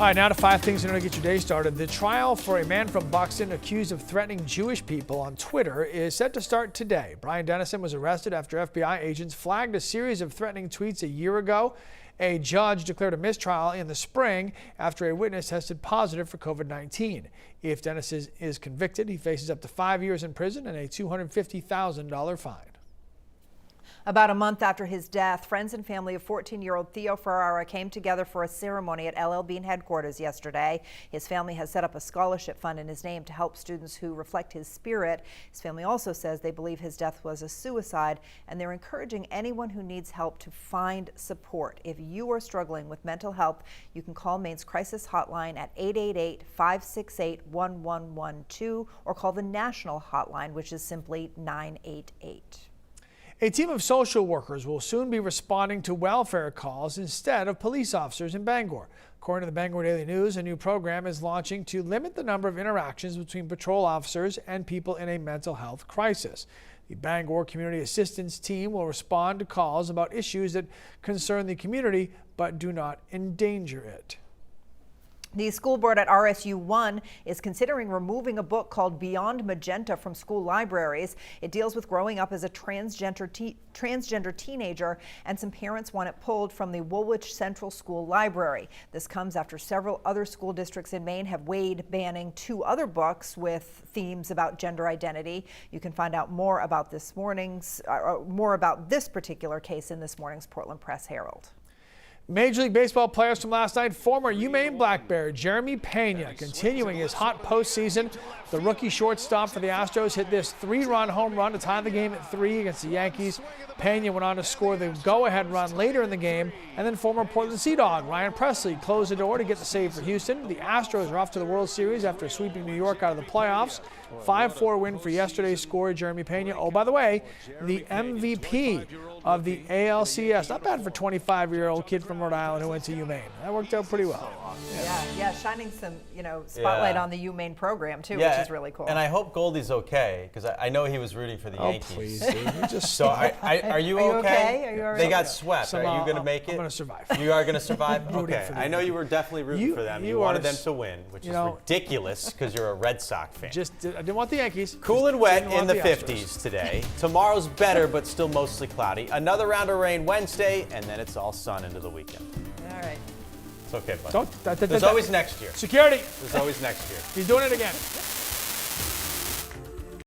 All right, now to 5 things in order to get your day started. The trial for a man from Buxton accused of threatening Jewish people on Twitter is set to start today. Brian Dennison was arrested after FBI agents flagged a series of threatening tweets a year ago. A judge declared a mistrial in the spring after a witness tested positive for COVID-19. If Dennison is convicted, he faces up to 5 years in prison and a $250,000 fine. About a month after his death, friends and family of 14-year-old Theo Ferrara came together for a ceremony at LL Bean headquarters yesterday. His family has set up a scholarship fund in his name to help students who reflect his spirit. His family also says they believe his death was a suicide, and they're encouraging anyone who needs help to find support. If you are struggling with mental health, you can call Maine's crisis hotline at 888-568-1112 or call the national hotline, which is simply 988. A team of social workers will soon be responding to welfare calls instead of police officers in Bangor. According to the Bangor Daily News, a new program is launching to limit the number of interactions between patrol officers and people in a mental health crisis. The Bangor Community Assistance Team will respond to calls about issues that concern the community but do not endanger it. The school board at RSU 1 is considering removing a book called Beyond Magenta from school libraries. It deals with growing up as a transgender teenager, and some parents want it pulled from the Woolwich Central School Library. This comes after several other school districts in Maine have weighed banning 2 other books with themes about gender identity. You can find out more about this particular case in this morning's Portland Press Herald. Major League Baseball players from last night, former UMaine Black Bear Jeremy Pena continuing his hot postseason. The rookie shortstop for the Astros hit this 3-run home run to tie the game at 3 against the Yankees. Pena went on to score the go-ahead run later in the game, and then former Portland Sea Dog Ryan Presley closed the door to get the save for Houston. The Astros are off to the World Series after sweeping New York out of the playoffs. 5-4 win for yesterday's scorer Jeremy Pena. Oh, by the way, the MVP of the ALCS. Not bad for a 25-year-old kid from Rhode Island who went to UMaine. That worked out pretty well. Yeah, shining some, spotlight on the UMaine program too, which is really cool. And I hope Goldie's okay, because I know he was rooting for the Yankees. Oh, please, dude. So are you okay? Are you all right? They got swept. Are you going to make it? I'm going to survive. You are going to survive? Okay. For I know you were definitely rooting for them. You wanted them to win, which is ridiculous because you're a Red Sox fan. I didn't want the Yankees. Cool and wet in the 50s today. Tomorrow's better, but still mostly cloudy. Another round of rain Wednesday, and then it's all sun into the weekend. All right. It's okay, bud. There's always next year. Security. There's always next year. He's doing it again.